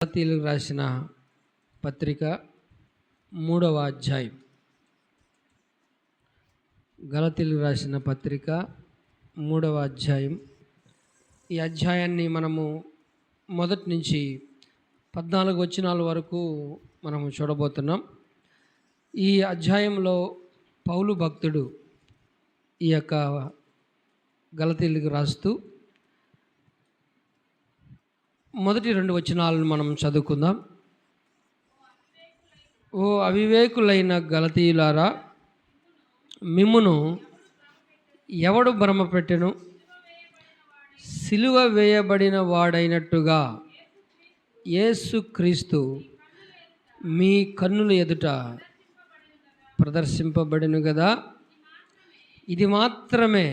గలతీయులకు రాసిన పత్రిక 3వ అధ్యాయం. గలతీయులకు రాసిన పత్రిక 3వ అధ్యాయం. ఈ అధ్యాయాన్ని మనము మొదటి నుంచి 14 వచనాల వరకు మనము చూడబోతున్నాం. ఈ అధ్యాయంలో పౌలు భక్తుడు ఈ యొక్క గలతీయులకు రాస్తూ మొదటి 2 వచనాలను మనం చదువుకుందాం. ఓ అవివేకులైన గలతీయులారా, మిమ్మును ఎవడు భ్రమపెట్టెను? సిలువ వేయబడిన వాడైనట్టుగా యేసుక్రీస్తు మీ కన్నుల ఎదుట ప్రదర్శింపబడిను కదా. ఇది మాత్రమే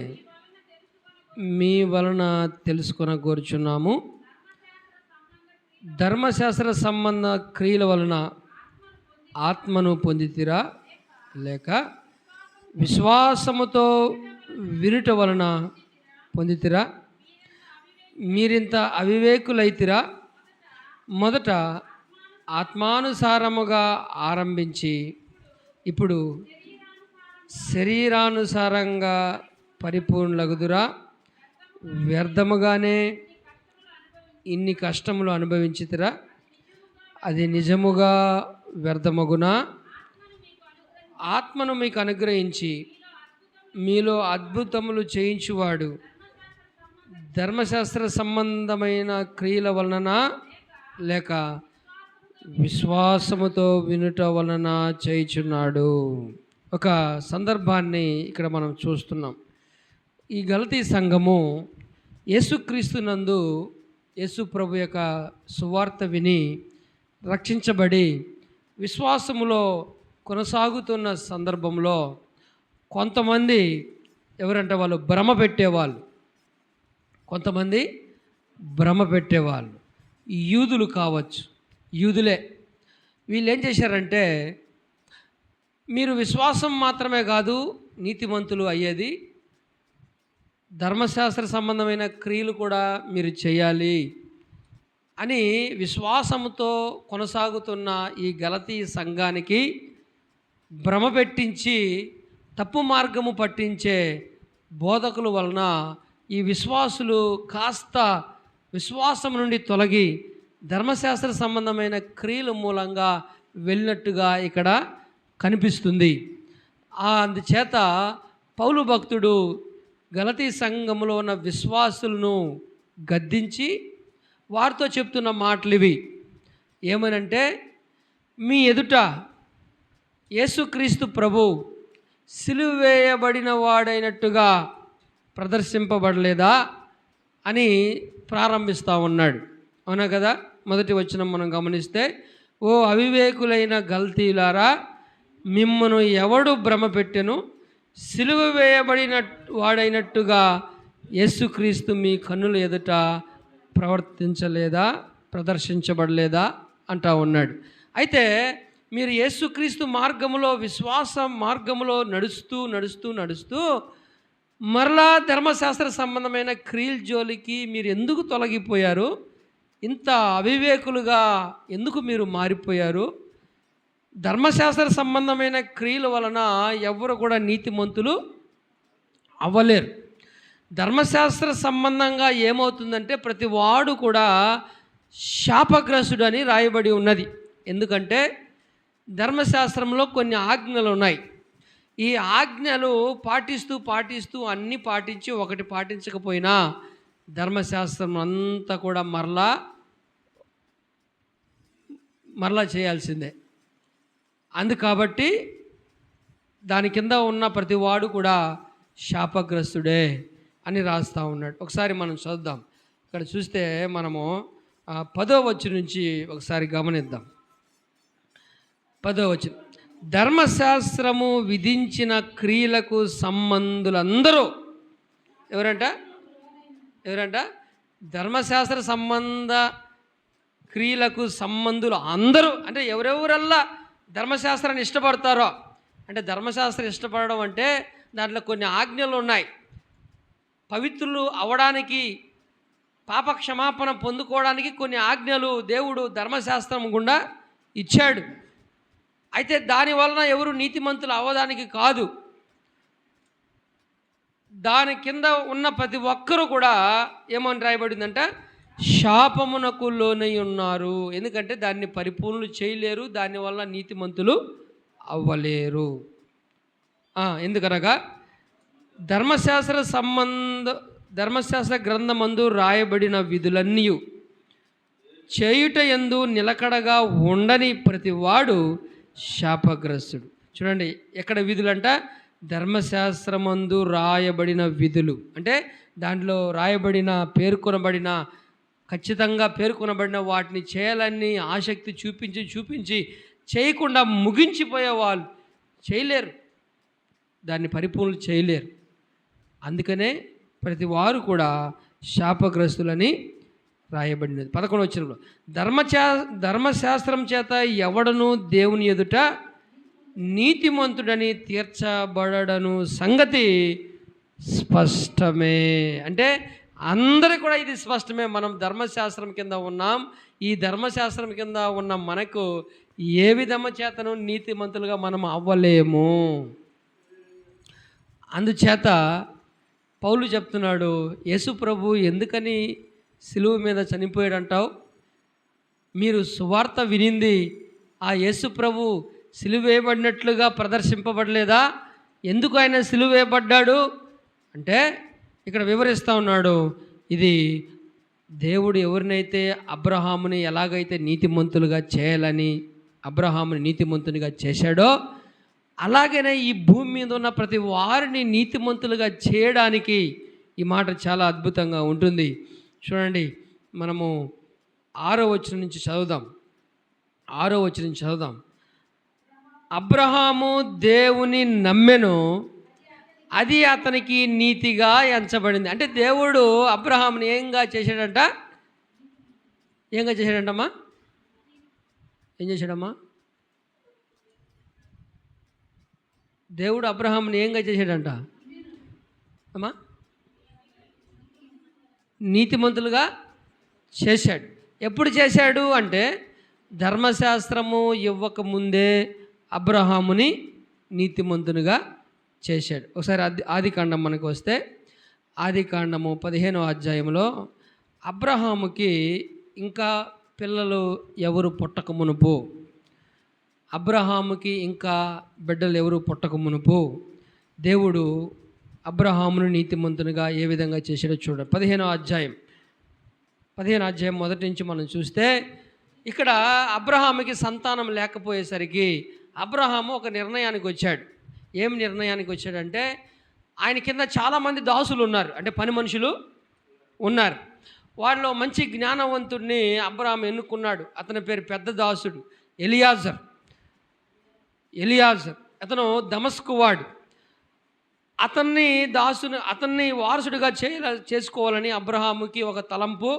మీ వలన తెలుసుకొనగోరుచున్నాము. ధర్మశాస్త్ర సంబంధ క్రియల వలన ఆత్మను పొందితిరా, లేక విశ్వాసముతో వినుట వలన పొందితిరా? మీరింత అవివేకులైతిరా. మొదట ఆత్మానుసారముగా ఆరంభించి ఇప్పుడు శరీరానుసారంగా పరిపూర్ణులగుదురా? వ్యర్థముగానే ఇన్ని కష్టములు అనుభవించితిరా? అది నిజముగా వ్యర్థమగునా? ఆత్మను మీకు అనుగ్రహించి మీలో అద్భుతములు చేయించువాడు ధర్మశాస్త్ర సంబంధమైన క్రియల వలన, లేక విశ్వాసముతో వినుట వలన చేయుచున్నాడు. ఒక సందర్భాన్ని ఇక్కడ మనం చూస్తున్నాం. ఈ గలతీ సంఘము యేసుక్రీస్తునందు యేసు ప్రభు యొక్క సువార్త విని రక్షించబడి విశ్వాసములో కొనసాగుతున్న సందర్భంలో కొంతమంది ఎవరంటే వాళ్ళు భ్రమ పెట్టేవాళ్ళు. కొంతమంది భ్రమ పెట్టేవాళ్ళు యూదులు కావచ్చు, యూదులే. వీళ్ళు ఏం చేశారంటే, మీరు విశ్వాసం మాత్రమే కాదు నీతిమంతులు అయ్యేది, ధర్మశాస్త్ర సంబంధమైన క్రియలు కూడా మీరు చేయాలి అని విశ్వాసంతో కొనసాగుతున్న ఈ గలతీ సంఘానికి భ్రమ పెట్టించి తప్పు మార్గము పట్టించే బోధకుల వలన ఈ విశ్వాసులు కాస్త విశ్వాసం నుండి తొలగి ధర్మశాస్త్ర సంబంధమైన క్రియల మూలంగా వెళ్ళినట్టుగా ఇక్కడ కనిపిస్తుంది. అందుచేత పౌలు భక్తుడు గలతీ సంఘములో ఉన్న విశ్వాసులను గద్దించి వారితో చెప్తున్న మాటలు ఇవి. ఏమనంటే, మీ ఎదుట యేసుక్రీస్తు ప్రభు సిలువ వేయబడిన వాడైనట్టుగా ప్రదర్శింపబడలేదా అని ప్రారంభిస్తూ ఉన్నాడు. అవునా కదా? మొదటి వచనం మనం గమనిస్తే, ఓ అవివేకులైన గలతీయులారా, మిమ్మును ఎవడు భ్రమ పెట్టెను? సిలువ వేయబడిన వాడైనట్టుగా యేసుక్రీస్తు మీ కన్నుల ఎదుట ప్రదర్శించబడలేదా అంటా ఉన్నాడు. అయితే మీరు యేసుక్రీస్తు మార్గములో, విశ్వాస మార్గములో నడుస్తూ మరలా ధర్మశాస్త్ర సంబంధమైన క్రియల జోలికి మీరు ఎందుకు తొలగిపోయారు? ఇంత అవివేకులుగా ఎందుకు మీరు మారిపోయారు? ధర్మశాస్త్ర సంబంధమైన క్రియల వలన ఎవరు కూడా నీతిమంతులు అవ్వలేరు. ధర్మశాస్త్ర సంబంధంగా ఏమవుతుందంటే, ప్రతి వాడు కూడా శాపగ్రస్తుడు అని రాయబడి ఉన్నది. ఎందుకంటే ధర్మశాస్త్రంలో కొన్ని ఆజ్ఞలు ఉన్నాయి. ఈ ఆజ్ఞలు పాటిస్తూ అన్నీ పాటించి ఒకటి పాటించకపోయినా ధర్మశాస్త్రం అంతా కూడా మరలా చేయాల్సిందే. కాబట్టి దాని కింద ఉన్న ప్రతివాడు కూడా శాపగ్రస్తుడే అని రాస్తూ ఉన్నాడు. ఒకసారి మనం చదువుదాం. ఇక్కడ చూస్తే మనము 10వ వచనం నుంచి ఒకసారి గమనిద్దాం. 10వ వచనం, ధర్మశాస్త్రము విధించిన క్రియలకు సంబంధులందరూ ఎవరంట? ధర్మశాస్త్ర సంబంధ క్రియలకు సంబంధులు అందరూ అంటే ఎవరెవరల్లా ధర్మశాస్త్రాన్ని ఇష్టపడతారో, అంటే ధర్మశాస్త్రం ఇష్టపడడం అంటే దాంట్లో కొన్ని ఆజ్ఞలు ఉన్నాయి. పవిత్రులు అవడానికి పాప క్షమాపణ పొందుకోవడానికి కొన్ని ఆజ్ఞలు దేవుడు ధర్మశాస్త్రం గుండా ఇచ్చాడు. అయితే దానివలన ఎవరు నీతిమంతులు అవ్వడానికి కాదు. దాని కింద ఉన్న ప్రతి ఒక్కరూ కూడా ఏమని రాయబడిందంట, శాపమునకు లోనై ఉన్నారు. ఎందుకంటే దాన్ని పరిపూర్ణులు చేయలేరు, దానివల్ల నీతిమంతులు అవ్వలేరు. ఎందుకనగా ధర్మశాస్త్ర గ్రంథమందు రాయబడిన విధులన్నీ చేయుట యందు నిలకడగా ఉండని ప్రతివాడు శాపగ్రస్తుడు. చూడండి, ఎక్కడ విధులంట, ధర్మశాస్త్రమందు రాయబడిన విధులు అంటే దాంట్లో రాయబడిన ఖచ్చితంగా పేర్కొనబడిన వాటిని చేయాలని ఆసక్తి చూపించి చేయకుండా ముగించిపోయే వాళ్ళు చేయలేరు, దాన్ని పరిపూర్ణలు చేయలేరు. అందుకనే ప్రతి వారు కూడా శాపగ్రస్తులని రాయబడినది. 11వ వచనంలో ధర్మశాస్త్రం చేత ఎవడను దేవుని ఎదుట నీతిమంతుడని తీర్చబడను సంగతి స్పష్టమే. అంటే అందరికీ కూడా ఇది స్పష్టమే. మనం ధర్మశాస్త్రం కింద ఉన్నాం. ఈ ధర్మశాస్త్రం కింద ఉన్న మనకు ఏ విధమ చేతను నీతిమంతులుగా మనం అవ్వలేము. అందుచేత పౌలు చెప్తున్నాడు, యేసు ప్రభు ఎందుకని సిలువ మీద చనిపోయాడంటావు? మీరు సువార్త వినింది ఆ యేసు ప్రభు సిలువ వేయబడినట్లుగా ప్రదర్శింపబడలేదా? ఎందుకు ఆయన సిలువ వేయబడ్డాడు అంటే ఇక్కడ వివరిస్తూ ఉన్నాడు. ఇది దేవుడు ఎవరినైతే అబ్రహాముని ఎలాగైతే నీతిమంతులుగా చేయాలని అబ్రహాముని నీతిమంతునిగా చేశాడో, అలాగనే ఈ భూమి మీద ఉన్న ప్రతి వారిని నీతిమంతులుగా చేయడానికి ఈ మాట చాలా అద్భుతంగా ఉంటుంది. చూడండి, మనము 6వ వచనం నుంచి చదువుదాం. అబ్రహాము దేవుని నమ్మెను, అది అతనికి నీతిగా ఎంచబడింది. అంటే దేవుడు అబ్రహాముని ఏంగా చేశాడంటమ్మా? ఏం చేశాడమ్మా? దేవుడు అబ్రహాముని ఏంగా చేశాడంట అమ్మా? నీతిమంతులుగా చేశాడు. ఎప్పుడు చేశాడు అంటే ధర్మశాస్త్రము ఇవ్వక ముందే అబ్రహాముని నీతిమంతునిగా చేశాడు. ఒకసారి ఆదికాండం మనకు వస్తే, ఆదికాండము 15వ అధ్యాయంలో అబ్రహాముకి ఇంకా పిల్లలు ఎవరు పుట్టక మునుపు, అబ్రహాముకి ఇంకా బిడ్డలు ఎవరు పుట్టక మునుపు దేవుడు అబ్రహామును నీతిమంతునిగా ఏ విధంగా చేశాడో చూడండి. 15వ అధ్యాయం మొదటి నుంచి మనం చూస్తే, ఇక్కడ అబ్రహాముకి సంతానం లేకపోయేసరికి అబ్రహాము ఒక నిర్ణయానికి వచ్చాడు. ఏం నిర్ణయానికి వచ్చాడంటే, ఆయన కింద చాలామంది దాసులు ఉన్నారు, అంటే పని మనుషులు ఉన్నారు. వాళ్ళలో మంచి జ్ఞానవంతుడిని అబ్రహాము ఎన్నుకున్నాడు. అతని పేరు పెద్ద దాసుడు ఎలియాజర్. అతను దమస్కు వాడు. అతన్ని వారసుడిగా చేసుకోవాలని అబ్రహాముకి ఒక తలంపు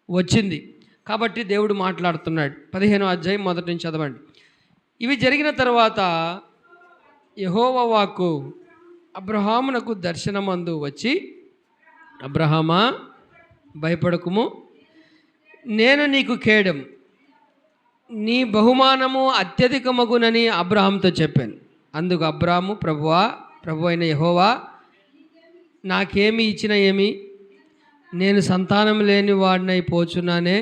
వచ్చింది. కాబట్టి దేవుడు మాట్లాడుతున్నాడు. 15వ అధ్యాయం మొదటి నుంచి చదవండి. ఇవి జరిగిన తర్వాత యెహోవా వాక్కు అబ్రహామునకు దర్శనమందు వచ్చి, అబ్రహామా, భయపడకుము, నేను నీకు కేడెం, నీ బహుమానము అత్యధికమగునని అబ్రహాంతో చెప్పాను. అందుకు అబ్రహాము, ప్రభు అయిన యెహోవా, నాకేమి ఇచ్చిన ఏమి, నేను సంతానం లేని వాడినై పోచున్నానే,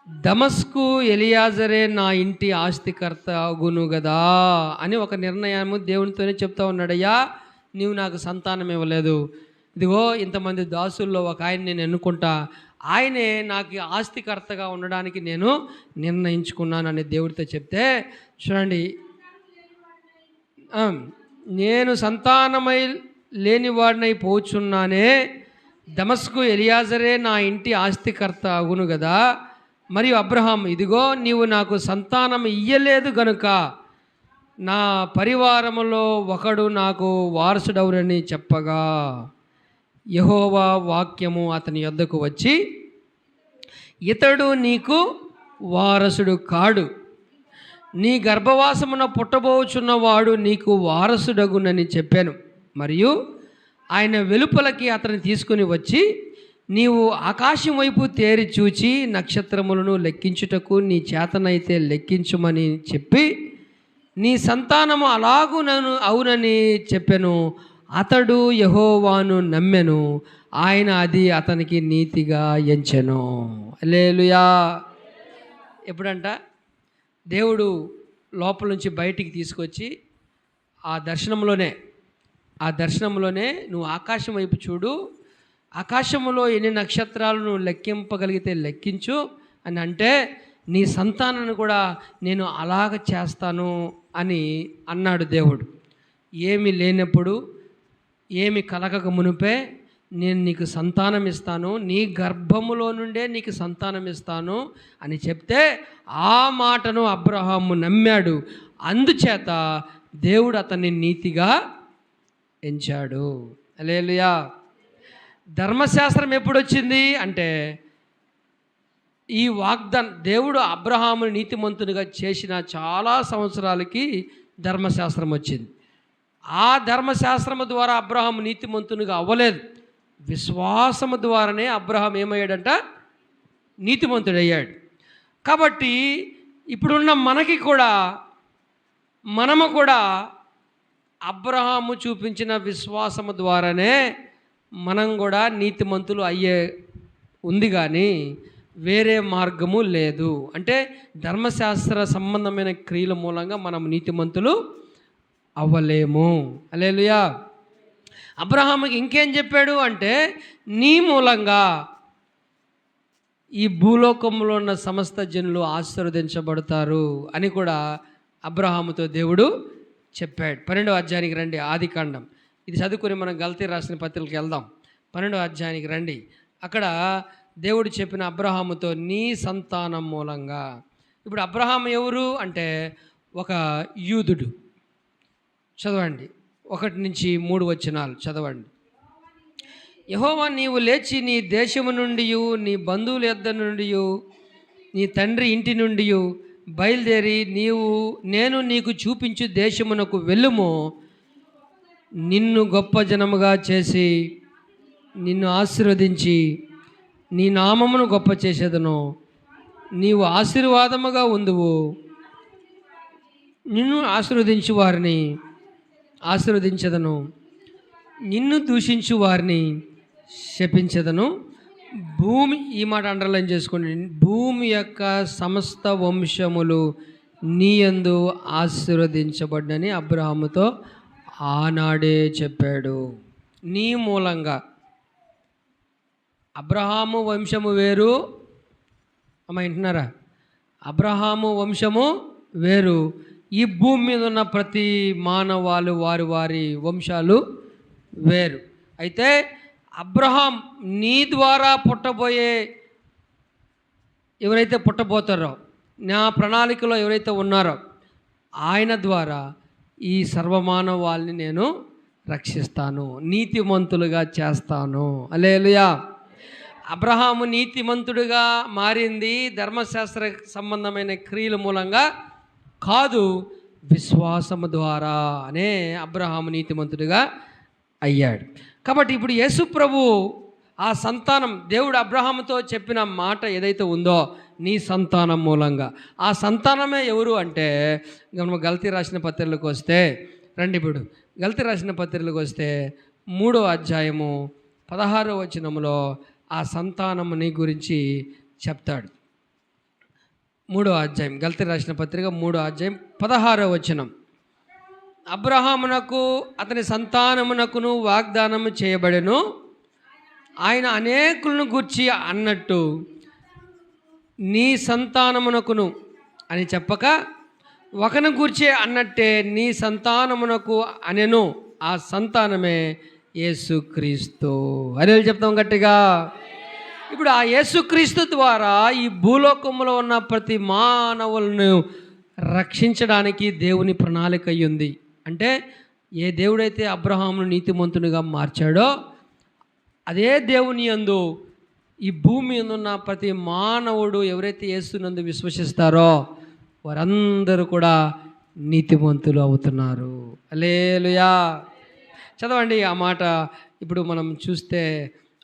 దమస్కు ఎలియాజరే నా ఇంటి ఆస్తికర్త అగును గదా అని ఒక నిర్ణయము దేవునితోనే చెప్తా ఉన్నాడయ్యా, నీవు నాకు సంతానం ఇవ్వలేదు, ఇదిగో ఇంతమంది దాసుల్లో ఒక ఆయన నేను ఎన్నుకుంటా, ఆయనే నాకు ఆస్తికర్తగా ఉండడానికి నేను నిర్ణయించుకున్నాను అని దేవుడితో చెప్తే, చూడండి, నేను సంతానమై లేనివాడినై పోచున్నానే, దమస్కు ఎలియాజరే నా ఇంటి ఆస్తికర్త అగును కదా. మరియు అబ్రహాం, ఇదిగో నీవు నాకు సంతానం ఇయ్యలేదు గనుక నా పరివారములో ఒకడు నాకు వారసుడవునని చెప్పగా, యెహోవా వాక్యము అతని యొద్దకు వచ్చి, ఇతడు నీకు వారసుడు కాడు, నీ గర్భవాసమున పుట్టబోచున్నవాడు నీకు వారసుడగునని చెప్పాను. మరియు ఆయన వెలుపలకి అతన్ని తీసుకుని వచ్చి నీవు ఆకాశం వైపు తేరి చూచి నక్షత్రములను లెక్కించుటకు నీ చేతనైతే లెక్కించుమని చెప్పి నీ సంతానము అలాగూ నన్ను అవునని చెప్పెను. అతడు యెహోవాను నమ్మెను, ఆయన అది అతనికి నీతిగా ఎంచెను. హల్లెలూయా. ఎప్పుడంట దేవుడు లోపల నుంచి బయటికి తీసుకొచ్చి ఆ దర్శనంలోనే నువ్వు ఆకాశం వైపు చూడు, ఆకాశంలో ఎన్ని నక్షత్రాలను లెక్కింపగలిగితే లెక్కించు అని అంటే నీ సంతానాన్ని కూడా నేను అలాగ చేస్తాను అని అన్నాడు దేవుడు. ఏమి లేనప్పుడు, ఏమి కలగక మునిపే నేను నీకు సంతానం ఇస్తాను, నీ గర్భములో నుండే నీకు సంతానం ఇస్తాను అని చెప్తే ఆ మాటను అబ్రహాము నమ్మాడు. అందుచేత దేవుడు అతన్ని నీతిగా ఎంచాడు. హల్లెలూయా. ధర్మశాస్త్రం ఎప్పుడు వచ్చింది అంటే ఈ దేవుడు అబ్రహాముని నీతిమంతునిగా చేసిన చాలా సంవత్సరాలకి ధర్మశాస్త్రం వచ్చింది. ఆ ధర్మశాస్త్రము ద్వారా అబ్రహాము నీతిమంతునిగా అవ్వలేదు. విశ్వాసము ద్వారానే అబ్రహాం ఏమయ్యాడంట? నీతిమంతుడయ్యాడు. కాబట్టి ఇప్పుడున్న మనము కూడా అబ్రహాము చూపించిన విశ్వాసము ద్వారానే మనం కూడా నీతిమంతులు అయ్యే ఉంది, కానీ వేరే మార్గము లేదు. అంటే ధర్మశాస్త్ర సంబంధమైన క్రియల మూలంగా మనం నీతిమంతులు అవ్వలేము. హల్లెలూయా. అబ్రహాముకి ఇంకేం చెప్పాడు అంటే నీ మూలంగా ఈ భూలోకంలో ఉన్న సమస్త జనులు ఆశీర్వదించబడతారు అని కూడా అబ్రహాముతో దేవుడు చెప్పాడు. 12వ అధ్యాయానికి రండి, ఆదికాండం. ఇది చదువుకొని మనం గల్తీ రాసిన పత్రికకి వెళ్దాం. 12వ అధ్యాయానికి రండి. అక్కడ దేవుడు చెప్పిన అబ్రహాముతో నీ సంతానం మూలంగా. ఇప్పుడు అబ్రహాము ఎవరు అంటే ఒక యూదుడు. చదవండి 1 నుంచి 3 వచనాలు చదవండి. యెహోవా నీవు లేచి నీ దేశము నుండి, నీ బంధువుల యొద్ద నుండి, నీ తండ్రి ఇంటి నుండి బయలుదేరి నేను నీకు చూపించు దేశమునకు వెళ్ళుము. నిన్ను గొప్ప జనముగా చేసి నిన్ను ఆశీర్వదించి నీ నామమును గొప్ప చేసేదను. నీవు ఆశీర్వాదముగా ఉందువు. నిన్ను ఆశీర్వదించు వారిని ఆశీర్వదించదను, నిన్ను దూషించు వారిని శపించదను. ఈ మాట అండర్లైన్ చేసుకోండి. భూమి యొక్క సమస్త వంశములు నీ యందు ఆశీర్వదించబడ్డని అబ్రహాముతో ఆనాడే చెప్పాడు. నీ మూలంగా. అబ్రహాము వంశము వేరు, అమ్మ వింటున్నారా? అబ్రహాము వంశము వేరు. ఈ భూమి మీద ఉన్న ప్రతి మానవాళి వారి వంశాలు వేరు. అయితే అబ్రహాం నీ ద్వారా ఎవరైతే పుట్టబోతారో, నా ప్రణాళికలో ఎవరైతే ఉన్నారో ఆయన ద్వారా ఈ సర్వమానవాళ్ళని నేను రక్షిస్తాను, నీతిమంతులుగా చేస్తాను. హల్లెలూయా. అబ్రహాము నీతిమంతుడిగా మారింది ధర్మశాస్త్ర సంబంధమైన క్రియల మూలంగా కాదు, విశ్వాసము ద్వారానే అబ్రహాము నీతిమంతుడిగా అయ్యాడు. కాబట్టి ఇప్పుడు యేసు ప్రభు ఆ సంతానం, దేవుడు అబ్రహాముతో చెప్పిన మాట ఏదైతే ఉందో నీ సంతానం మూలంగా, ఆ సంతానమే ఎవరు అంటే మనం గల్తీ రాసిన పత్రికలకు వస్తే రండి. ఇప్పుడు గల్తీ రాసిన పత్రికలకు వస్తే 3వ అధ్యాయము 16వ వచనంలో ఆ సంతానముని గురించి చెప్తాడు. 3వ అధ్యాయం గల్తీ రాసిన పత్రిక 3వ అధ్యాయం 16వ వచనం. అబ్రహామునకు అతని సంతానమునకును వాగ్దానము చేయబడెను. ఆయన అనేకులను గూర్చి అన్నట్టు నీ సంతానమునకును అని చెప్పక ఒకను గూర్చే అన్నట్టే నీ సంతానమునకు అనెను. ఆ సంతానమే యేసుక్రీస్తు. అదే చెప్తాం గట్టిగా. ఇప్పుడు ఆ యేసుక్రీస్తు ద్వారా ఈ భూలోకంలో ఉన్న ప్రతి మానవులను రక్షించడానికి దేవుని ప్రణాళిక ఉంది. అంటే ఏ దేవుడైతే అబ్రహామును నీతిమంతునిగా మార్చాడో అదే దేవుని యందు ఈ భూమి మీద ఉన్న ప్రతి మానవుడు ఎవరైతే యేసునందు విశ్వసిస్తారో వారందరూ కూడా నీతిమంతులు అవుతున్నారు. హల్లెలూయా. చదవండి ఆ మాట. ఇప్పుడు మనం చూస్తే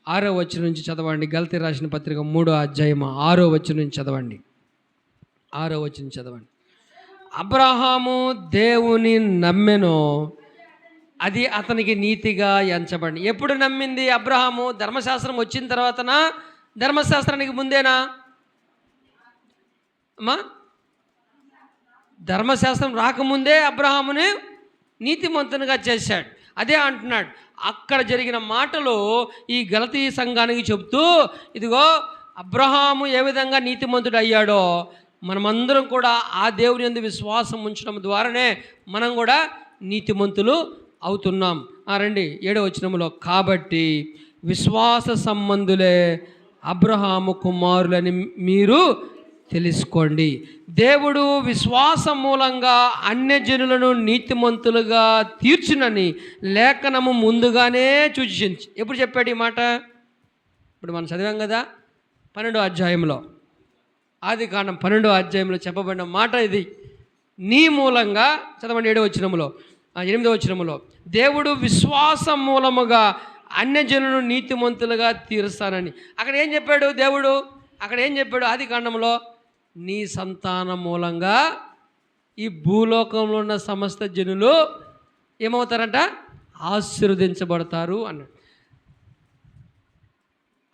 6వ వచనం నుంచి చదవండి. గలతీ రాసిన పత్రిక 3వ అధ్యాయం 6వ వచనం నుంచి చదవండి. 6వ వచనం చదవండి. అబ్రహాము దేవుని నమ్మెను, అది అతనికి నీతిగా ఎంచబడింది. ఎప్పుడు నమ్మింది అబ్రహాము? ధర్మశాస్త్రం వచ్చిన తర్వాతనా, ధర్మశాస్త్రానికి ముందేనా అమ్మా? ధర్మశాస్త్రం రాకముందే అబ్రహాముని నీతిమంతునిగా చేశాడు. అదే అంటున్నాడు. అక్కడ జరిగిన మాటలు ఈ గలతీ సంఘానికి చెబుతూ, ఇదిగో అబ్రహాము ఏ విధంగా నీతిమంతుడు అయ్యాడో మనమందరం కూడా ఆ దేవుని యందు విశ్వాసం ఉంచడం ద్వారానే మనం కూడా నీతిమంతులు అవుతున్నాం. రండి 7వ వచనంలో, కాబట్టి విశ్వాస సంబంధులే అబ్రహాము కుమారులని మీరు తెలుసుకోండి. దేవుడు విశ్వాసం మూలంగా అన్యజనులను నీతిమంతులుగా తీర్చునని లేఖనము ముందుగానే సూచించి. ఎప్పుడు చెప్పాడు ఈ మాట? ఇప్పుడు మనం చదివాం కదా 12వ అధ్యాయంలో, ఆదికాండం 12వ అధ్యాయంలో చెప్పబడిన మాట ఇది. నీ మూలంగా చదవండి 7వ వచనంలో, 8వ వచనంలో, దేవుడు విశ్వాసం మూలముగా అన్యజనులను నీతిమంతులుగా తీరుస్తానని. అక్కడ ఏం చెప్పాడు దేవుడు? అక్కడ ఏం చెప్పాడు ఆదికాండంలో? నీ సంతానం మూలంగా ఈ భూలోకంలో ఉన్న సమస్త జనులు ఏమవుతారంట? ఆశీర్వదించబడతారు అన్నాడు.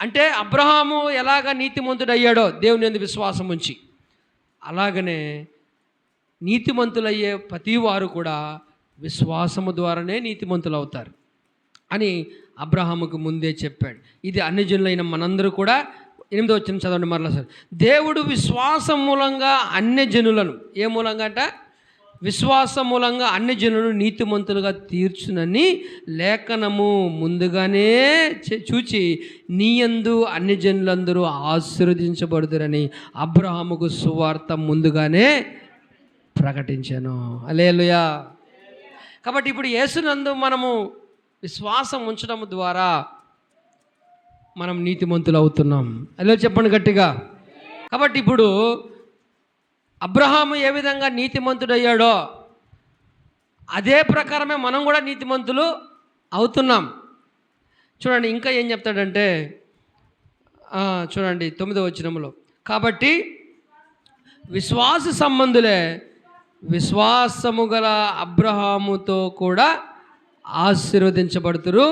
అంటే అబ్రహాము ఎలాగ నీతిమంతుడు అయ్యాడో దేవుని యందు విశ్వాసం ఉంచి, అలాగనే నీతిమంతులయ్యే ప్రతి వారు కూడా విశ్వాసము ద్వారానే నీతిమంతులు అవుతారు అని అబ్రహాముకు ముందే చెప్పాడు. ఇది అన్ని జనులైన మనందరూ కూడా 8వ వచనం చదవండి మరలా సార్. దేవుడు విశ్వాసం మూలంగా అన్య జనులను, ఏ మూలంగా అంట? విశ్వాసం మూలంగా అన్య జనులను నీతిమంతులుగా తీర్చునని లేఖనము ముందుగానే చూచి నీయందు అన్య జనులందరూ ఆశీర్వదించబడుదురని అబ్రహాముకు సువార్త ముందుగానే ప్రకటించాను. హల్లెలూయా. కాబట్టి ఇప్పుడు యేసునందు మనము విశ్వాసం ఉంచడం ద్వారా మనం నీతిమంతులు అవుతున్నాం. అలా చెప్పండి గట్టిగా. కాబట్టి ఇప్పుడు అబ్రహాము ఏ విధంగా నీతిమంతుడయ్యాడో అదే ప్రకారమే మనం కూడా నీతిమంతులు అవుతున్నాం. చూడండి ఇంకా ఏం చెప్తాడంటే, చూడండి 9వ వచనంలో, కాబట్టి విశ్వాస సంబంధులే విశ్వాసము గల అబ్రహాముతో కూడా ఆశీర్వదించబడుతురు.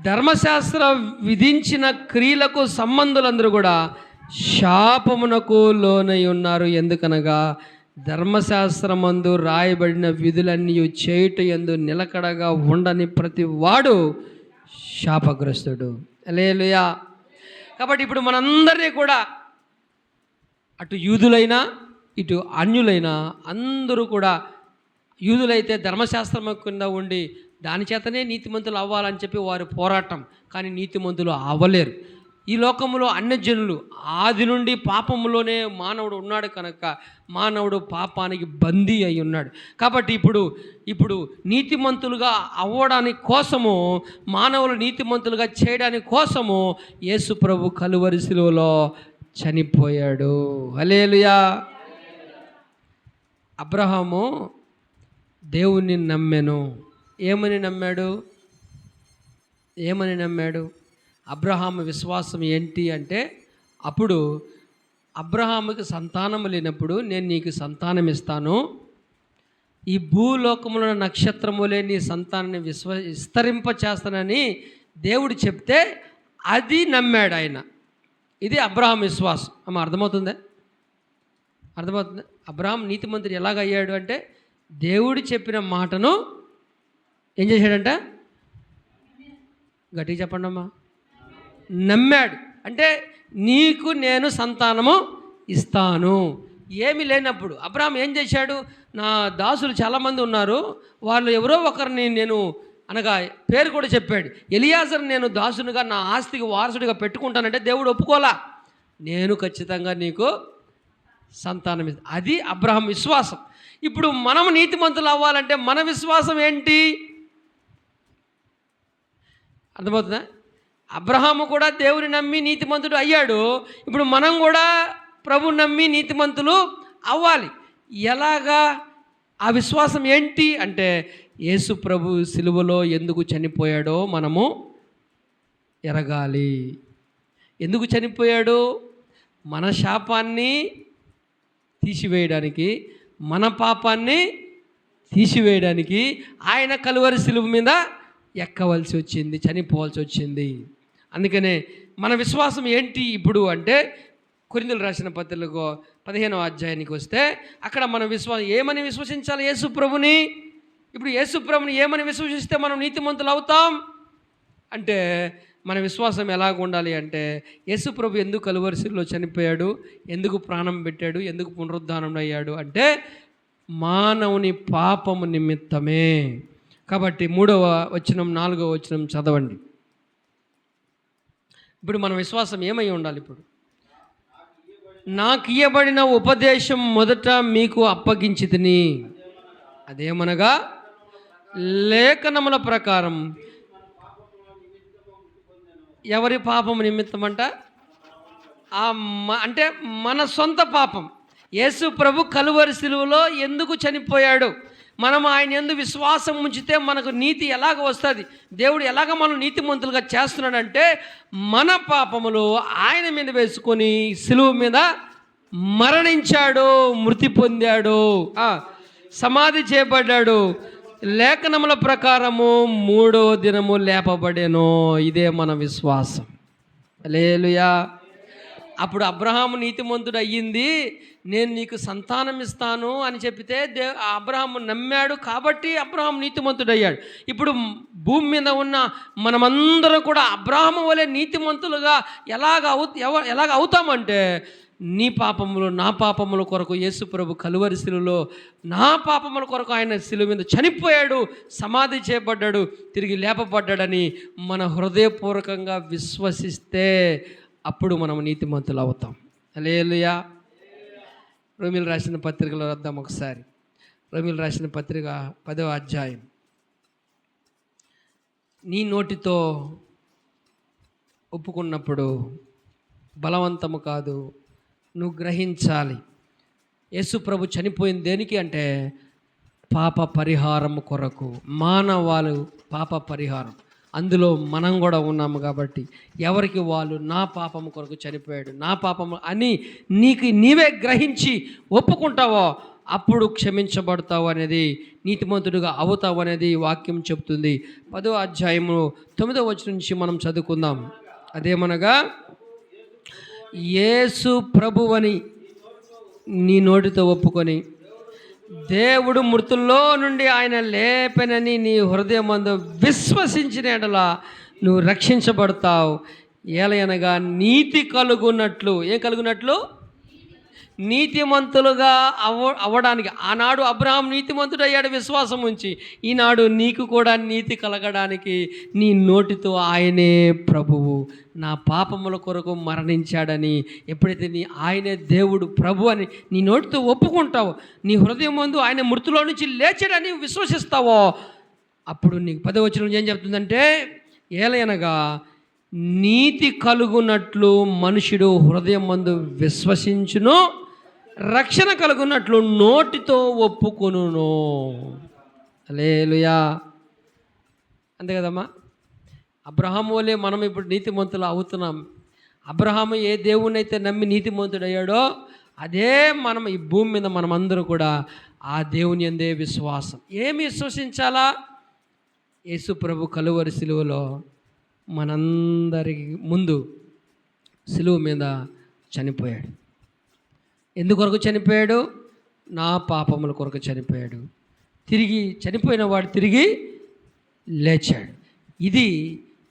ధర్మశాస్త్ర విధించిన క్రియలకు సంబంధులందరూ కూడా శాపమునకు లోనై ఉన్నారు. ఎందుకనగా ధర్మశాస్త్రమందు రాయబడిన విధులన్నీ చేయుట యందు నిలకడగా ఉండని ప్రతి వాడు శాపగ్రస్తుడు. హల్లెలూయా. కాబట్టి ఇప్పుడు మనందరినీ కూడా అటు యూదులైనా ఇటు అన్యులైనా అందరూ కూడా, యూదులైతే ధర్మశాస్త్రం కింద ఉండి దాని చేతనే నీతిమంతులు అవ్వాలని చెప్పి వారు పోరాటం, కానీ నీతిమంతులు అవ్వలేరు. ఈ లోకంలో అన్యజనులు ఆది నుండి పాపములోనే మానవుడు ఉన్నాడు కనుక మానవుడు పాపానికి బందీ అయి ఉన్నాడు. కాబట్టి ఇప్పుడు నీతిమంతులుగా అవ్వడానికి కోసము, మానవులు నీతిమంతులుగా చేయడానికి కోసము యేసు ప్రభు కలువరి శిలువలో చనిపోయాడు. హల్లెలూయా. అబ్రహాము దేవుణ్ణి నమ్మెను. ఏమని నమ్మాడు? అబ్రహాము విశ్వాసం ఏంటి అంటే, అప్పుడు అబ్రహాముకి సంతానం లేనప్పుడు నేను నీకు సంతానం ఇస్తాను, ఈ భూలోకంలో నక్షత్రములే నీ సంతానాన్ని విస్తరింప చేస్తానని దేవుడు చెప్తే అది నమ్మాడు ఆయన. ఇది అబ్రహాం విశ్వాసం. అర్థమవుతుందా? అబ్రహాం నీతిమంతుడు ఎలాగయ్యాడు అంటే, దేవుడు చెప్పిన మాటను ఏం చేశాడంట? గట్టిగా చెప్పండి అమ్మా. నమ్మాడు. అంటే నీకు నేను సంతానము ఇస్తాను. ఏమీ లేనప్పుడు అబ్రహాం ఏం చేశాడు? నా దాసులు చాలామంది ఉన్నారు, వాళ్ళు ఎవరో ఒకరిని నేను, అనగా పేరు కూడా చెప్పాడు, ఎలియాజర్ నేను దాసునిగా నా ఆస్తికి వారసుడిగా పెట్టుకుంటానంటే దేవుడు ఒప్పుకోలా. నేను ఖచ్చితంగా నీకు సంతానం ఇస్తాను. అది అబ్రహాం విశ్వాసం. ఇప్పుడు మనం నీతిమంతులు అవ్వాలంటే మన విశ్వాసం ఏంటి? అర్థమవుతుందా? అబ్రహాము కూడా దేవుని నమ్మి నీతిమంతుడు అయ్యాడు. ఇప్పుడు మనం కూడా ప్రభుని నమ్మి నీతిమంతులు అవ్వాలి. ఎలాగా? ఆ విశ్వాసం ఏంటి అంటే, యేసు ప్రభు సిలువలో ఎందుకు చనిపోయాడో మనము ఎరగాలి. ఎందుకు చనిపోయాడు? మన శాపాన్ని తీసివేయడానికి, మన పాపాన్ని తీసివేయడానికి ఆయన కలువరి శిలువ మీద ఎక్కవలసి వచ్చింది, చనిపోవాల్సి వచ్చింది. అందుకనే మన విశ్వాసం ఏంటి ఇప్పుడు అంటే, కొరింథీయులకు రాసిన పత్రికలో 15వ అధ్యాయానికి వస్తే అక్కడ మన విశ్వాసం ఏమని విశ్వసించాలి? యేసు ప్రభుని. ఇప్పుడు యేసు ప్రభుని ఏమని విశ్వసిస్తే మనం నీతిమంతులు అవుతాం అంటే, మన విశ్వాసం ఎలాగ ఉండాలి అంటే, యేసు ప్రభు ఎందుకు కలువరి శిలువలో చనిపోయాడు, ఎందుకు ప్రాణం పెట్టాడు, ఎందుకు పునరుద్ధానం అయ్యాడు అంటే మానవుని పాపము నిమిత్తమే. కాబట్టి 3వ వచనం 4వ వచనం చదవండి. ఇప్పుడు మన విశ్వాసం ఏమై ఉండాలి? ఇప్పుడు నాకు ఇయ్యబడిన ఉపదేశం మొదట మీకు అప్పగించి తిని, అదేమనగా లేఖనముల ప్రకారం ఎవరి పాపము నిమిత్తం అంట? అంటే మన సొంత పాపం. యేసు ప్రభు కలువరి శిలువలో ఎందుకు చనిపోయాడు? మనం ఆయన యందు విశ్వాసం ఉంచితే మనకు నీతి ఎలాగ వస్తుంది, దేవుడు ఎలాగ మనం నీతిమంతులుగా చేస్తున్నాడంటే, మన పాపములు ఆయన మీద వేసుకొని శిలువ మీద మరణించాడు, మృతి పొందాడు, సమాధి చేయబడ్డాడు, లేఖనముల ప్రకారము 3వ దినము లేపబడెను. ఇదే మన విశ్వాసం. హల్లెలూయా. అప్పుడు అబ్రహాము నీతిమంతుడు అయ్యింది, నేను నీకు సంతానం ఇస్తాను అని చెప్తే అబ్రహాము నమ్మాడు కాబట్టి అబ్రహాము నీతిమంతుడు అయ్యాడు. ఇప్పుడు భూమి మీద ఉన్న మనమందరం కూడా అబ్రహాము వలె నీతిమంతులుగా ఎలాగ అవుతామంటే, నీ పాపములు నా పాపముల కొరకు యేసు ప్రభు కలువరి శిలువలో నా పాపముల కొరకు ఆయన శిలువ మీద చనిపోయాడు, సమాధి చేయబడ్డాడు, తిరిగి లేపబడ్డాడని మన హృదయపూర్వకంగా విశ్వసిస్తే అప్పుడు మనం నీతిమంతులు అవుతాం. హల్లెలూయా. రోమీయులకు రాసిన పత్రికలో వద్దాం ఒకసారి. రోమీయులకు రాసిన పత్రిక 10వ అధ్యాయం. నీ నోటితో ఒప్పుకున్నప్పుడు బలవంతము కాదు, నువ్వు గ్రహించాలి. యేసు ప్రభు చనిపోయింది దేనికి అంటే పాప పరిహారం కొరకు, మానవాళి పాప పరిహారం. అందులో మనం కూడా ఉన్నాము కాబట్టి ఎవరికి వాళ్ళు నా పాపము కొరకు చనిపోయాడు, నా పాపము అని నీవే గ్రహించి ఒప్పుకుంటావో అప్పుడు క్షమించబడతావు అనేది, నీతిమంతుడిగా అవుతావు అనేది వాక్యం చెప్తుంది. 10వ అధ్యాయము 9వ వచనం నుంచి మనం చదువుకుందాం. అదేమనగా, యేసు ప్రభువని నీ నోటితో ఒప్పుకొని దేవుడు మృతుల్లో నుండి ఆయన లేపెనని నీ హృదయమందు విశ్వసించిన యెడల నువ్వు రక్షించబడతావు. ఏలయనగా నీతి కలుగునట్లు, ఏం కలుగునట్లు? నీతిమంతులుగా అవ్వడానికి. ఆనాడు అబ్రహాం నీతిమంతుడు అయ్యాడు విశ్వాసం ఉంచి, ఈనాడు నీకు కూడా నీతి కలగడానికి నీ నోటితో ఆయనే ప్రభువు, నా పాపముల కొరకు మరణించాడని ఎప్పుడైతే ఆయనే దేవుడు ప్రభు అని నీ నోటితో ఒప్పుకుంటావో, నీ హృదయం ముందు ఆయన మృతులో నుంచి లేచాడని విశ్వసిస్తావో, అప్పుడు నీకు 10వ వచనం ఏం చెప్తుందంటే, ఏలయనగా నీతి కలుగునట్లు మనుషుడు హృదయం మందు విశ్వసించును, రక్షణ కలుగునట్లు నోటితో ఒప్పుకొనును. హల్లెలూయా. అంతే కదమ్మా. అబ్రహాము వలె మనం ఇప్పుడు నీతిమంతులు అవుతున్నాం. అబ్రహాము ఏ దేవుణ్ణి అయితే నమ్మి నీతిమంతుడు అయ్యాడో అదే మనం ఈ భూమి మీద మనమందరూ కూడా ఆ దేవుని యందే విశ్వాసం. ఏమి విశ్వసించాలా? యేసు ప్రభు కలువరి శిలువలో మనందరికి ముందు శిలువ మీద చనిపోయాడు. ఎందుకొరకు చనిపోయాడు? నా పాపముల కొరకు చనిపోయాడు. తిరిగి చనిపోయిన వాడు తిరిగి లేచాడు. ఇది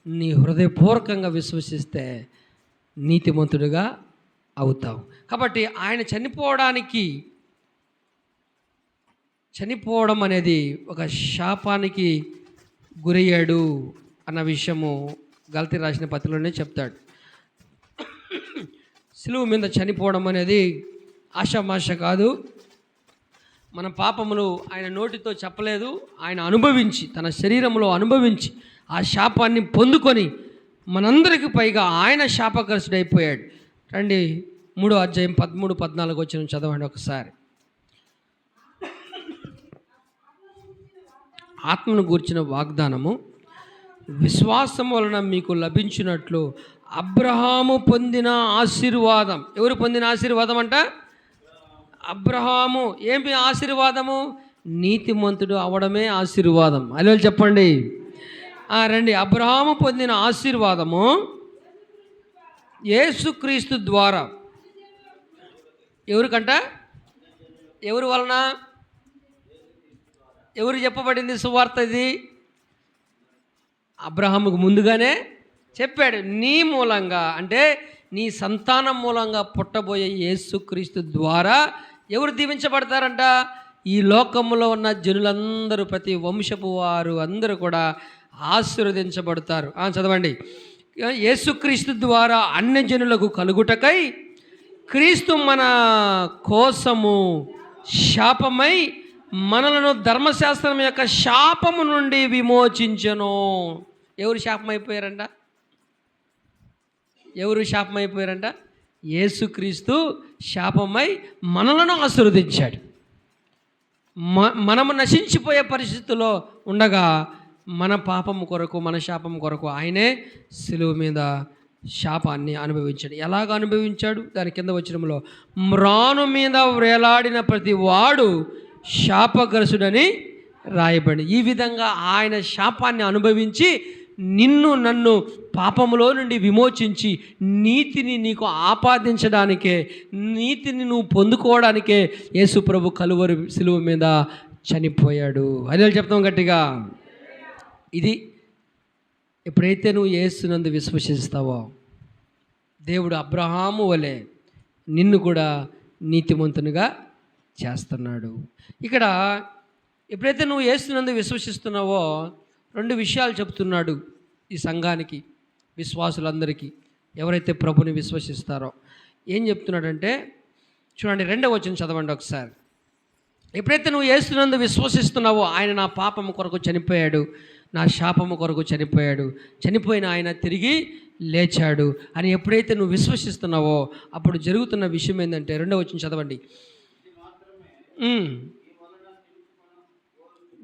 నీ హృదయపూర్వకంగా విశ్వసిస్తే నీతిమంతుడిగా అవుతావు. కాబట్టి ఆయన చనిపోవడం అనేది ఒక శాపానికి గురయ్యాడు అన్న విషయము గలతీ రాసిన పత్రికలోనే చెప్తాడు. శిలువ మీద చనిపోవడం అనేది ఆషామాష కాదు. మన పాపములు ఆయన నోటితో చెప్పలేదు, ఆయన అనుభవించి, తన శరీరంలో అనుభవించి ఆ శాపాన్ని పొందుకొని మనందరికి పైగా ఆయన శాపగ్రస్తుడైపోయాడు. రండి 3వ అధ్యాయం 13-14 వచనం చదవండి ఒకసారి. ఆత్మను గూర్చిన వాగ్దానము విశ్వాసం వలన మీకు లభించినట్లు అబ్రహాము పొందిన ఆశీర్వాదం. ఎవరు పొందిన ఆశీర్వాదం అంట? అబ్రహాము. ఏమి ఆశీర్వాదము? నీతిమంతుడు అవడమే ఆశీర్వాదం. అలా చెప్పండి. రండి. అబ్రహాము పొందిన ఆశీర్వాదము యేసుక్రీస్తు ద్వారా. ఎవరికంట? ఎవరి వలన? ఎవరు చెప్పబడింది సువార్త? ఇది అబ్రహాముకు ముందుగానే చెప్పాడు. నీ మూలంగా, అంటే నీ సంతానం మూలంగా పుట్టబోయే యేసుక్రీస్తు ద్వారా ఎవరు దీవించబడతారంట? ఈ లోకంలో ఉన్న జనులందరూ, ప్రతి వంశపు వారు అందరూ కూడా ఆశీర్వదించబడతారు. చదవండి. యేసుక్రీస్తు ద్వారా అన్య జనులకు కలుగుటకై క్రీస్తు మన కోసము శాపమై మనలను ధర్మశాస్త్రం యొక్క శాపము నుండి విమోచించెను. ఎవరు శాపమైపోయారంట? ఎవరు శాపమైపోయారంట? యేసుక్రీస్తు శాపమై మనలను ఆశీర్వదించాడు. మనము నశించిపోయే పరిస్థితుల్లో ఉండగా మన పాపము కొరకు, మన శాపం కొరకు ఆయనే సిలువ మీద శాపాన్ని అనుభవించాడు. ఎలాగ అనుభవించాడు? దాని కింద వచనంలో, మ్రాను మీద వేలాడిన ప్రతి వాడు శాపగ్రస్తుడని రాయబడి. ఈ విధంగా ఆయన శాపాన్ని అనుభవించి నిన్ను నన్ను పాపములో నుండి విమోచించి నీతిని నీకు ఆపాదించడానికే, నీతిని నువ్వు పొందుకోవడానికే యేసు ప్రభు కలువరి సిలువ మీద చనిపోయాడు. అదే చెప్తాం గట్టిగా. ఇది ఎప్పుడైతే నువ్వు యేసునందు విశ్వసిస్తావో దేవుడు అబ్రహాము వలె నిన్ను కూడా నీతిమంతునిగా చేస్తున్నాడు. ఇక్కడ ఎప్పుడైతే నువ్వు యేసునందు విశ్వసిస్తున్నావో 2 విషయాలు చెప్తున్నాడు ఈ సంఘానికి, విశ్వాసులందరికీ, ఎవరైతే ప్రభుని విశ్వసిస్తారో. ఏం చెప్తున్నాడంటే చూడండి, 2వ వచనం చదవండి ఒకసారి. ఎప్పుడైతే నువ్వు యేసునందు విశ్వసిస్తున్నావో ఆయన నా పాపము కొరకు చనిపోయాడు, నా శాపము కొరకు చనిపోయాడు, చనిపోయిన ఆయన తిరిగి లేచాడు అని ఎప్పుడైతే నువ్వు విశ్వసిస్తున్నావో అప్పుడు జరుగుతున్న విషయం ఏంటంటే 2వ వచనం చదవండి.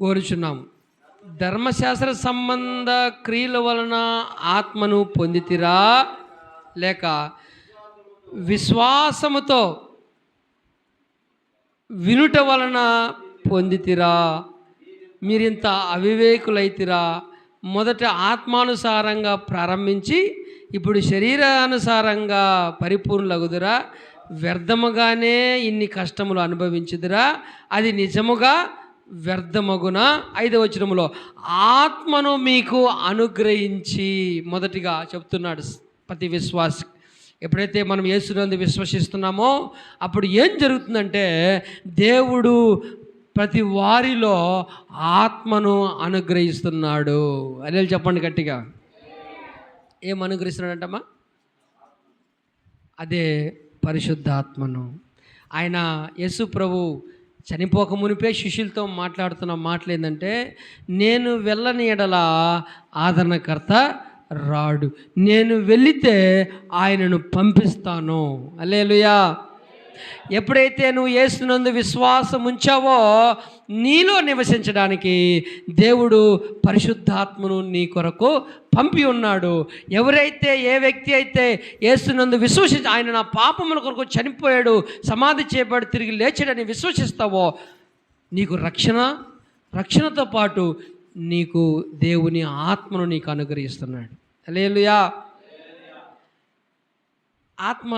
కోరుచున్నాము, ధర్మశాస్త్ర సంబంధ క్రియల వలన ఆత్మను పొందితిరా, లేక విశ్వాసముతో వినుట వలన పొందితిరా? మీరింత అవివేకులైతిరా. మొదట ఆత్మానుసారంగా ప్రారంభించి ఇప్పుడు శరీరానుసారంగా పరిపూర్ణులగుదురా? వ్యర్థముగానే ఇన్ని కష్టములు అనుభవించుదురా? అది నిజముగా వ్యర్థమగున. 5వ వచనములో ఆత్మను మీకు అనుగ్రహించి, మొదటిగా చెప్తున్నాడు ప్రతి విశ్వాసి, ఎప్పుడైతే మనం యేసునందు విశ్వసిస్తున్నామో అప్పుడు ఏం జరుగుతుందంటే దేవుడు ప్రతి వారిలో ఆత్మను అనుగ్రహిస్తున్నాడు. అదే చెప్పండి గట్టిగా. ఏం అనుగ్రహిస్తున్నాడంటమ్మా? అదే పరిశుద్ధాత్మను. ఆయన యేసు ప్రభు చనిపోక మునిపే శిష్యులతో మాట్లాడుతున్న మాటలు ఏంటంటే, నేను వెళ్ళని ఎడల ఆదరణకర్త రాడు, నేను వెళితే ఆయనను పంపిస్తాను. హల్లెలూయా. ఎప్పుడైతే నువ్వు యేసునందు విశ్వాసం ఉంచావో నీలో నివసించడానికి దేవుడు పరిశుద్ధాత్మను నీ కొరకు పంపి ఉన్నాడు. ఎవరైతే, ఏ వ్యక్తి అయితే యేసునందు విశ్వసించి ఆయన నా పాపముల కొరకు చనిపోయాడు, సమాధి చేయబడి తిరిగి లేచాడని విశ్వసిస్తావో నీకు రక్షణతో పాటు నీకు దేవుని ఆత్మను నీకు అనుగ్రహిస్తున్నాడు. హల్లెలూయా. ఆత్మ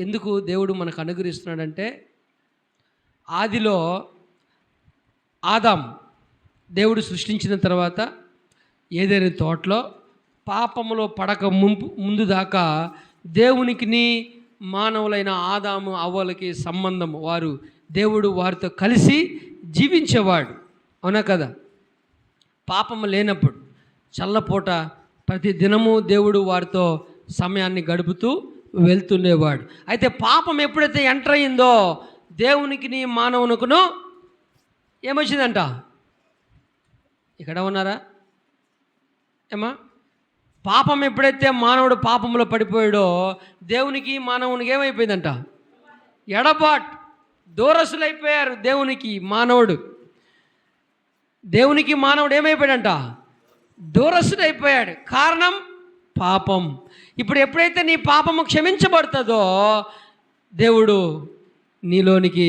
ఎందుకు దేవుడు మనకు అనుగ్రహిస్తున్నాడంటే, ఆదిలో ఆదాం దేవుడు సృష్టించిన తర్వాత ఏదైనా తోటలో పాపములో పడక ముందు దాకా దేవునికి మానవులైన ఆదాము అవ్వలకి సంబంధం, వారు దేవుడు వారితో కలిసి జీవించేవాడు. అవునా కదా? పాపము లేనప్పుడు చల్లపూట ప్రతి దినము దేవుడు వారితో సమయాన్ని గడుపుతూ వెళ్తుండేవాడు. అయితే పాపం ఎప్పుడైతే ఎంటర్ అయిందో దేవునికి మానవునికును ఏమొచ్చిందంట? ఇక్కడ ఉన్నారా ఏమా? పాపం ఎప్పుడైతే మానవుడు పాపంలో పడిపోయాడో దేవునికి మానవునికి ఏమైపోయిందంట? ఎడబాట్, దూరస్తులైపోయారు. దేవునికి మానవుడు ఏమైపోయాడంట? దూరస్తుడైపోయాడు. కారణం పాపం. ఇప్పుడు ఎప్పుడైతే నీ పాపము క్షమించబడుతుందో దేవుడు నీలోనికి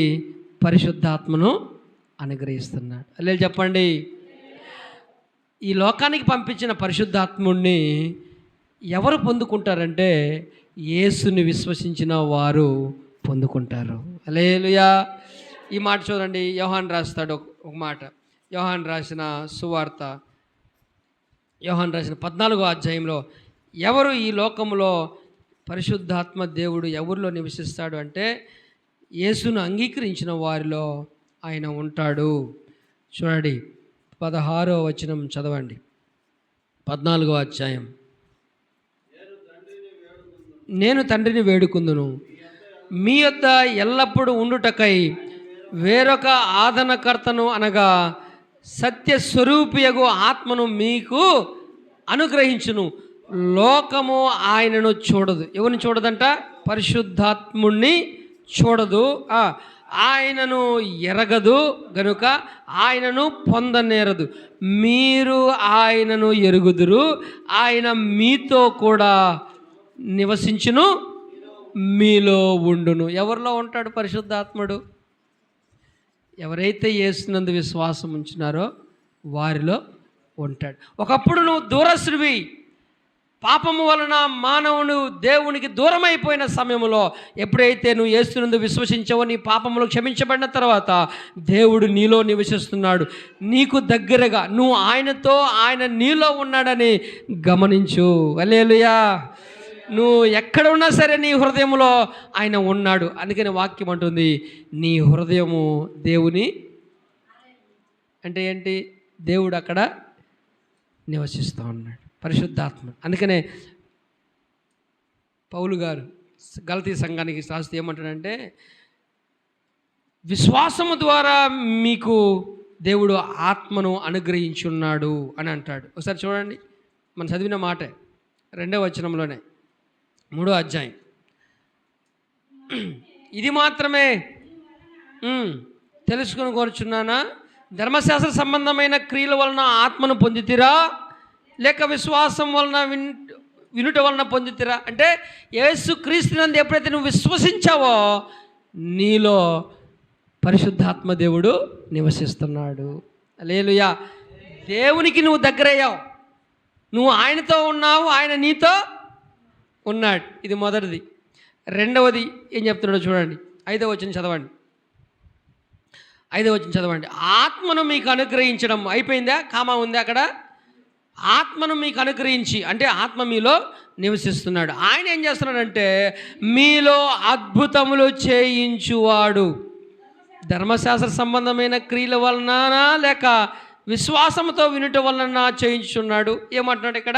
పరిశుద్ధాత్మను అనుగ్రహిస్తున్నాడు. అల్లే చెప్పండి. ఈ లోకానికి పంపించిన పరిశుద్ధాత్ముడిని ఎవరు పొందుకుంటారంటే యేసుని విశ్వసించిన వారు పొందుకుంటారు. హల్లెలూయా. ఈ మాట చూడండి, యోహాను రాస్తాడు ఒక మాట. యోహాను రాసిన సువార్త, యోహాను రాసిన 14వ అధ్యాయంలో ఎవరు ఈ లోకంలో పరిశుద్ధాత్మ దేవుడు ఎవరిలో నివసిస్తాడు అంటే యేసును అంగీకరించిన వారిలో ఆయన ఉంటాడు. చూడండి 16వ వచనం చదవండి. 14వ అధ్యాయం. నేను తండ్రిని వేడుకుందును, మీ యొద్ద ఎల్లప్పుడూ ఉండుటకై వేరొక ఆదరణకర్తను అనగా సత్యస్వరూపియగు ఆత్మను మీకు అనుగ్రహించును. లోకము ఆయనను చూడదు. ఎవరిని చూడదంట? పరిశుద్ధాత్ముణ్ణి చూడదు, ఆయనను ఎరగదు గనుక ఆయనను పొందనేరదు. మీరు ఆయనను ఎరుగుదురు, ఆయన మీతో కూడా నివసించును, మీలో ఉండును. ఎవరిలో ఉంటాడు పరిశుద్ధాత్ముడు? ఎవరైతే యేసునందు విశ్వాసం ఉంచినారో వారిలో ఉంటాడు. ఒకప్పుడు నువ్వు దూరస్తుడివి, పాపము వలన మానవుడు దేవునికి దూరం అయిపోయిన సమయంలో ఎప్పుడైతే నువ్వు యేసునందు విశ్వసించావో నీ పాపములు క్షమించబడిన తర్వాత దేవుడు నీలో నివసిస్తున్నాడు, నీకు దగ్గరగా. నువ్వు ఆయనతో, ఆయన నీలో ఉన్నాడని గమనించు. హల్లెలూయా. నువ్వు ఎక్కడ ఉన్నా సరే నీ హృదయంలో ఆయన ఉన్నాడు. అందుకని వాక్యం అంటుంది నీ హృదయము దేవుని అంటే ఏంటి? దేవుడు అక్కడ నివసిస్తూ ఉన్నాడు, పరిశుద్ధాత్మ. అందుకనే పౌలు గారు గలతీ సంఘానికి రాస్తే ఏమంటాడంటే విశ్వాసము ద్వారా మీకు దేవుడు ఆత్మను అనుగ్రహించున్నాడు అని అంటాడు. ఒకసారి చూడండి, మనం చదివిన మాటే 2వ వచనంలోనే 3వ అధ్యాయం. ఇది మాత్రమే తెలుసుకుని కోరుచున్నానా, ధర్మశాస్త్ర సంబంధమైన క్రియల వలన ఆత్మను పొందితిరా, లేక విశ్వాసం వలన వినుట వలన పొందితిరా? అంటే యేసు క్రీస్తునందు ఎప్పుడైతే నువ్వు విశ్వసించావో నీలో పరిశుద్ధాత్మ దేవుడు నివసిస్తున్నాడు. హల్లెలూయా. దేవునికి నువ్వు దగ్గరయ్యావు, నువ్వు ఆయనతో ఉన్నావు, ఆయన నీతో ఉన్నాడు. ఇది మొదటిది. రెండవది ఏం చెప్తున్నాడో చూడండి, 5వ వచనం చదవండి. 5వ వచనం చదవండి. ఆత్మను మీకు అనుగ్రహించడం అయిపోయిందా? కామా ఉంది అక్కడ. ఆత్మను మీకు అనుగ్రహించి అంటే ఆత్మ మీలో నివసిస్తున్నాడు. ఆయన ఏం చేస్తున్నాడంటే మీలో అద్భుతములు చేయించువాడు. ధర్మశాస్త్ర సంబంధమైన క్రియల వలన లేక విశ్వాసంతో వినుట వలన చేయించున్నాడు. ఏమంటున్నాడు ఇక్కడ?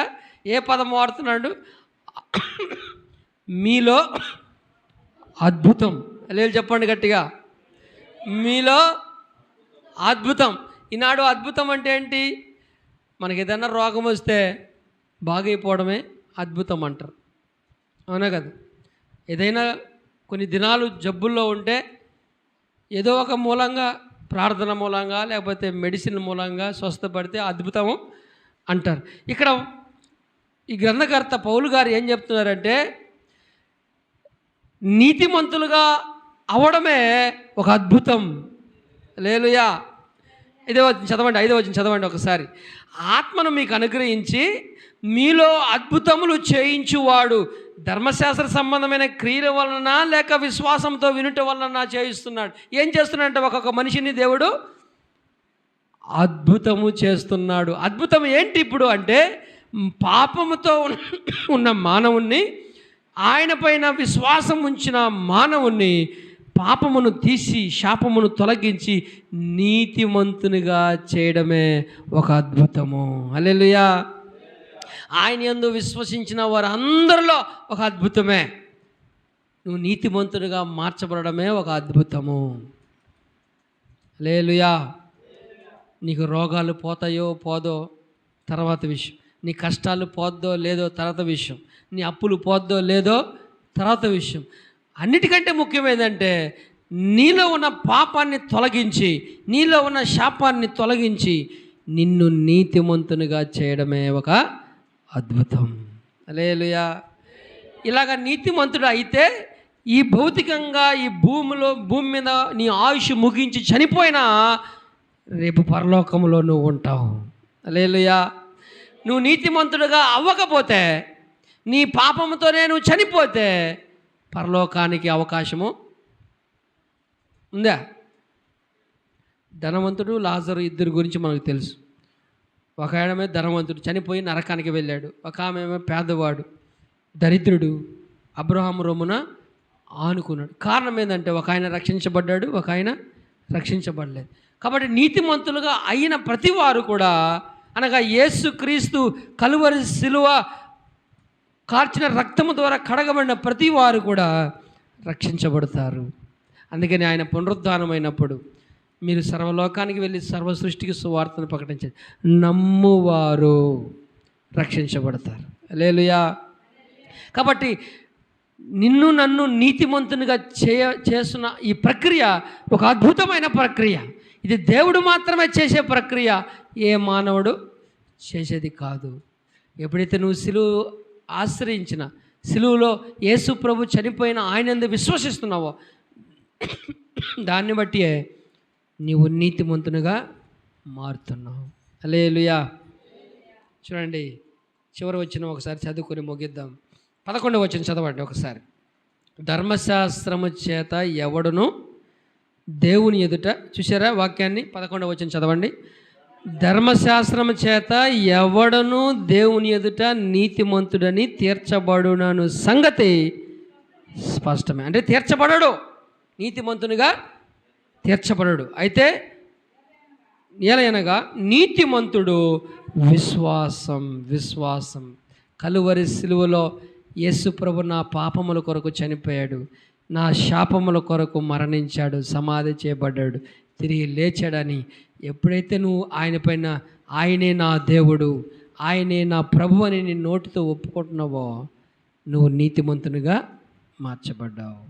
ఏ పదం వాడుతున్నాడు? మీలో అద్భుతం. లేదు చెప్పండి గట్టిగా, మీలో అద్భుతం. ఈనాడు అద్భుతం అంటే ఏంటి? మనకి ఏదైనా రోగం వస్తే బాగైపోవడమే అద్భుతం అంటారు, అవునా కదా? ఏదైనా కొన్ని దినాలు జబ్బుల్లో ఉంటే ఏదో ఒక మూలంగా, ప్రార్థన మూలంగా లేకపోతే మెడిసిన్ మూలంగా స్వస్థపడితే అద్భుతం అంటారు. ఇక్కడ ఈ గ్రంథకర్త పౌలు గారు ఏం చెప్తున్నారంటే నీతిమంతులుగా అవడమే ఒక అద్భుతం. హల్లెలూయా. 5వ వచనం చదవండి, 5వ వచనం చదవండి ఒకసారి. ఆత్మను మీకు అనుగ్రహించి మీలో అద్భుతములు చేయించువాడు ధర్మశాస్త్ర సంబంధమైన క్రియల వలన లేక విశ్వాసంతో వినుట వలన చేయిస్తున్నాడు. ఏం చేస్తున్నాడంటే ఒక్కొక్క మనిషిని దేవుడు అద్భుతము చేస్తున్నాడు. అద్భుతం ఏంటి ఇప్పుడు అంటే పాపముతో ఉన్న మానవుణ్ణి, ఆయన పైన విశ్వాసం ఉంచిన మానవుణ్ణి పాపమును తీసి శాపమును తొలగించి నీతిమంతునిగా చేయడమే ఒక అద్భుతము. హల్లెలూయా. ఆయన యందు విశ్వసించిన వారందరిలో ఒక అద్భుతమే నువ్వు నీతిమంతునిగా మార్చబడమే ఒక అద్భుతము. హల్లెలూయా. నీకు రోగాలు పోతాయో పోదో తర్వాత విషయం, నీ కష్టాలు పోద్దో లేదో తర్వాత విషయం, నీ అప్పులు పోద్దో లేదో తర్వాత విషయం. అన్నిటికంటే ముఖ్యమైనదంటే నీలో ఉన్న పాపాన్ని తొలగించి, నీలో ఉన్న శాపాన్ని తొలగించి నిన్ను నీతిమంతునిగా చేయడమే ఒక అద్భుతం. హల్లెలూయా. ఇలాగ నీతిమంతుడు అయితే ఈ భౌతికంగా ఈ భూమి మీద నీ ఆయుష్ ముగించి చనిపోయినా రేపు పరలోకంలో నువ్వు ఉంటావు. హల్లెలూయా. నువ్వు నీతిమంతుడుగా అవ్వకపోతే, నీ పాపముతోనే నువ్వు చనిపోతే పరలోకానికి అవకాశము ఉందా? ధనవంతుడు లాజరు ఇద్దరి గురించి మనకు తెలుసు. ఒక ఆయనమే ధనవంతుడు, చనిపోయి నరకానికి వెళ్ళాడు. ఒక ఆమె పేదవాడు, దరిద్రుడు, అబ్రహాము రొమ్మున ఆనుకున్నాడు. కారణం ఏంటంటే ఒక ఆయన రక్షించబడ్డాడు, ఒక ఆయన రక్షించబడలేదు. కాబట్టి నీతిమంతులుగా అయిన ప్రతి వారు కూడా, అనగా యేసుక్రీస్తు కలువరి శిలువ కార్చిన రక్తము ద్వారా కడగబడిన ప్రతి వారు కూడా రక్షించబడతారు. అందుకని ఆయన పునరుద్ధానమైనప్పుడు మీరు సర్వలోకానికి వెళ్ళి సర్వ సృష్టికి సువార్తను ప్రకటించండి, నమ్మువారు రక్షించబడతారు. హల్లెలూయా. కాబట్టి నిన్ను నన్ను నీతిమంతునిగా చేస్తున్న ఈ ప్రక్రియ ఒక అద్భుతమైన ప్రక్రియ. ఇది దేవుడు మాత్రమే చేసే ప్రక్రియ, ఏ మానవుడు చేసేది కాదు. ఎప్పుడైతే నువ్వు సిలువ ఆశ్రయించిన, సిలువలో యేసు ప్రభు చనిపోయిన ఆయనందు విశ్వసిస్తున్నావో దాన్ని బట్టి నీవు నీతిమంతునిగా మారుతున్నావు. హల్లెలూయా. చూడండి, చివరి వచనం ఒకసారి చదువుకొని ముగిద్దాం. 11వ వచనం చదవండి ఒకసారి. ధర్మశాస్త్రము చేత ఎవడును దేవుని ఎదుట, చూసారా వాక్యాన్ని? 11వ వచనం చదవండి. ధర్మశాస్త్రము చేత ఎవడను దేవుని ఎదుట నీతిమంతుడని తీర్చబడునను సంగతి స్పష్టమే. అంటే తీర్చబడడు, నీతిమంతునిగా తీర్చబడడు. అయితే ఎలాగనగా నీతిమంతుడు విశ్వాసం కలువరి సిలువలో యేసు ప్రభు నా పాపముల కొరకు చనిపోయాడు, నా శాపముల కొరకు మరణించాడు, సమాధి చేయబడ్డాడు, తిరిగి లేచాడని ఎప్పుడైతే నువ్వు ఆయన పైన ఆయనే నా దేవుడు, ఆయనే నా ప్రభు అని నీ నోటితో ఒప్పుకుంటున్నావో నువ్వు నీతిమంతునిగా మార్చబడ్డావు.